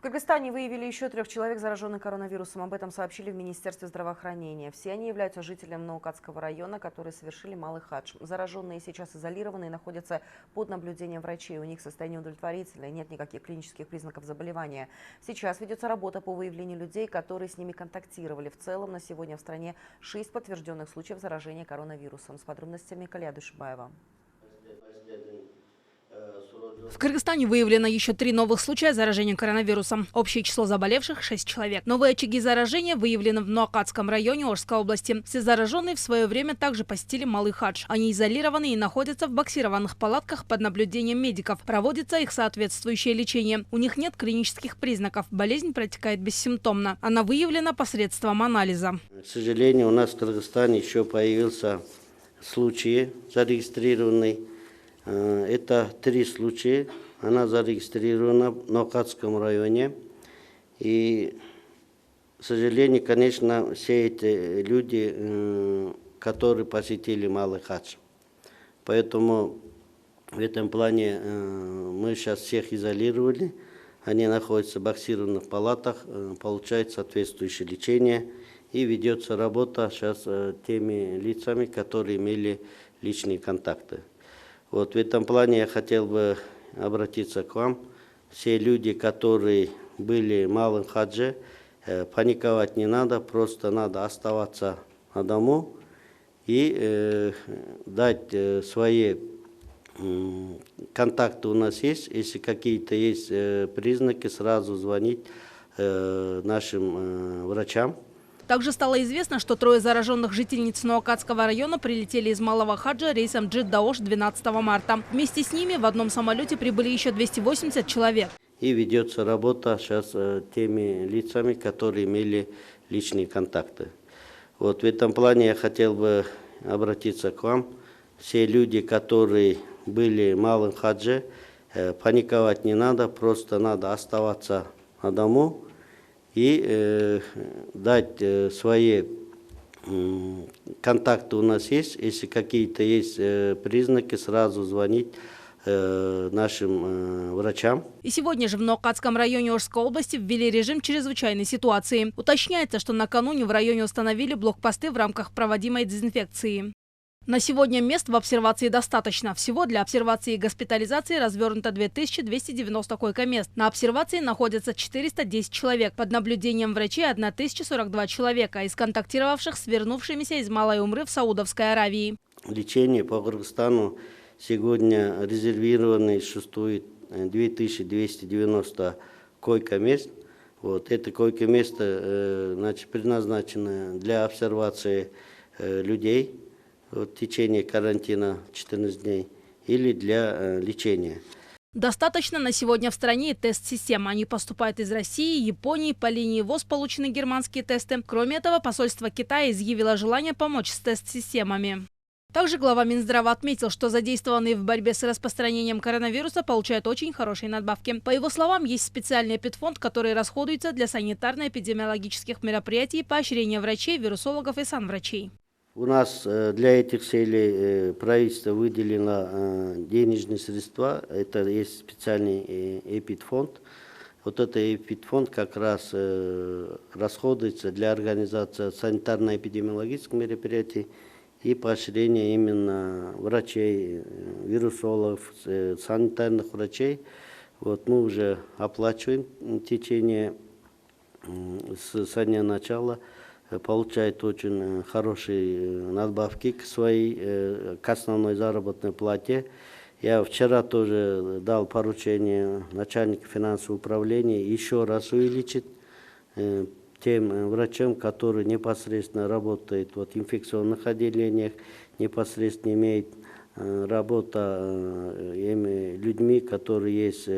В Кыргызстане выявили еще 3 человек, зараженных коронавирусом. Об этом сообщили в Министерстве здравоохранения. Все они являются жителями Наукатского района, которые совершили малый хадж. Зараженные сейчас изолированы и находятся под наблюдением врачей. У них состояние удовлетворительное, нет никаких клинических признаков заболевания. Сейчас ведется работа по выявлению людей, которые с ними контактировали. В целом на сегодня в стране 6 подтвержденных случаев заражения коронавирусом. С подробностями Калия Душибаева. В Кыргызстане выявлено еще 3 новых случая заражения коронавирусом. Общее число заболевших – 6 человек. Новые очаги заражения выявлены в Наукатском районе Орской области. Все зараженные в свое время также посетили малый хадж. Они изолированы и находятся в боксированных палатках под наблюдением медиков. Проводится их соответствующее лечение. У них нет клинических признаков. Болезнь протекает бессимптомно. Она выявлена посредством анализа. К сожалению, у нас в Кыргызстане еще появился случай зарегистрированный. Это 3 случая. Она зарегистрирована в Наукатском районе. И, к сожалению, конечно, все эти люди, которые посетили малый хадж. Поэтому в этом плане мы сейчас всех изолировали. Они находятся в боксированных палатах, получают соответствующее лечение. И ведется работа сейчас с теми лицами, которые имели личные контакты. Вот в этом плане я хотел бы обратиться к вам. Все люди, которые были в малом хадже, паниковать не надо, просто надо оставаться на дому и дать свои контакты у нас есть. Если какие-то есть признаки, сразу звонить нашим врачам. Также стало известно, что 3 зараженных жительниц Наукатского района прилетели из малого хаджа рейсом Джидда-Ош 12 марта. Вместе с ними в одном самолете прибыли еще 280 человек. И ведется работа сейчас с теми лицами, которые имели личные контакты. Вот в этом плане я хотел бы обратиться к вам. Все люди, которые были в малом хадже, паниковать не надо, просто надо оставаться на дому и дать свои контакты у нас есть. Если какие-то есть признаки, сразу звонить нашим врачам. И сегодня же в Наукатском районе Орской области ввели режим чрезвычайной ситуации. Уточняется, что накануне в районе установили блокпосты в рамках проводимой дезинфекции. На сегодня мест в обсервации достаточно. Всего для обсервации и госпитализации развернуто 2290 койко-мест. На обсервации находятся 410 человек. Под наблюдением врачей 1042 человека, из контактировавших с вернувшимися из Малой Умры в Саудовской Аравии. Лечение по Кыргызстану сегодня резервировано, существует 2290 койко-мест. Вот, это койко-место предназначено для обсервации людей в течение карантина 14 дней или для лечения. Достаточно на сегодня в стране тест-систем. Они поступают из России, Японии. По линии ВОЗ получены германские тесты. Кроме этого, посольство Китая изъявило желание помочь с тест-системами. Также глава Минздрава отметил, что задействованные в борьбе с распространением коронавируса получают очень хорошие надбавки. По его словам, есть специальный эпидфонд, который расходуется для санитарно-эпидемиологических мероприятий, поощрения врачей, вирусологов и санврачей. У нас для этих целей правительство выделило денежные средства. Это есть специальный эпидфонд. Вот этот эпидфонд как раз расходуется для организации санитарно-эпидемиологических мероприятий и поощрения именно врачей, вирусологов, санитарных врачей. Вот мы уже оплачиваем в течение с дня начала. Получает очень хорошие надбавки к основной заработной плате. Я вчера тоже дал поручение начальнику финансового управления еще раз увеличить тем врачам, которые непосредственно работают в инфекционных отделениях, непосредственно имеют работа людьми, которые есть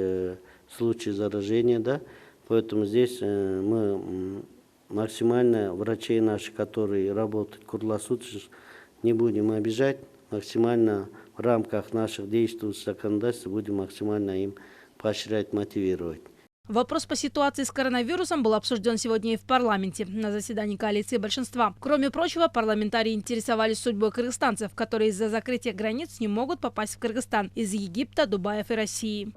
случаи заражения, да. Поэтому здесь мы максимально врачей наших, которые работают круглосуточно, не будем обижать. Максимально в рамках наших действующих законодательств будем максимально им поощрять, мотивировать. Вопрос по ситуации с коронавирусом был обсужден сегодня и в парламенте на заседании коалиции большинства. Кроме прочего, парламентарии интересовались судьбой кыргызстанцев, которые из-за закрытия границ не могут попасть в Кыргызстан из Египта, Дубаев и России.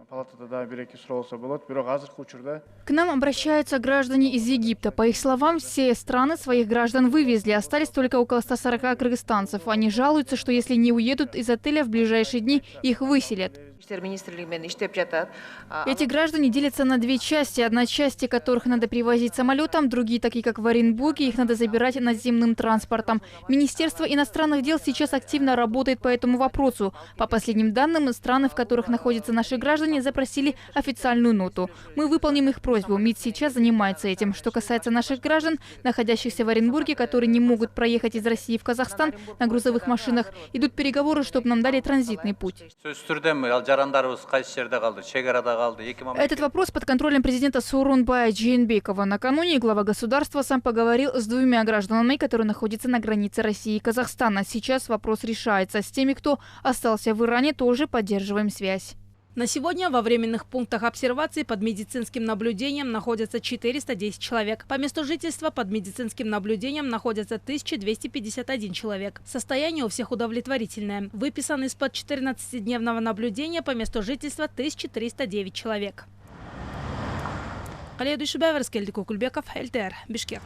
К нам обращаются граждане из Египта. По их словам, все страны своих граждан вывезли. Остались только около 140 кыргызстанцев. Они жалуются, что если не уедут из отеля в ближайшие дни, их выселят. Эти граждане делятся на две части. Одна часть, которых надо привозить самолетом, другие, такие как в Оренбурге, их надо забирать наземным транспортом. Министерство иностранных дел сейчас активно работает по этому вопросу. По последним данным, страны, в которых находятся наши граждане, запросили официальную ноту. Мы выполним их просьбу. МИД сейчас занимается этим. Что касается наших граждан, находящихся в Оренбурге, которые не могут проехать из России в Казахстан на грузовых машинах, идут переговоры, чтобы нам дали транзитный путь. Этот вопрос под контролем президента Сооронбая Жээнбекова. Накануне глава государства сам поговорил с двумя гражданами, которые находятся на границе России и Казахстана. Сейчас вопрос решается. С теми, кто остался в Иране, тоже поддерживаем связь. На сегодня во временных пунктах обсервации под медицинским наблюдением находятся 410 человек. По месту жительства под медицинским наблюдением находятся 1251 человек. Состояние у всех удовлетворительное. Выписан из-под 14-дневного наблюдения по месту жительства 1309 человек. Калия Душибаева, Раскельдик Укульбеков, ЛТР, Бишкек.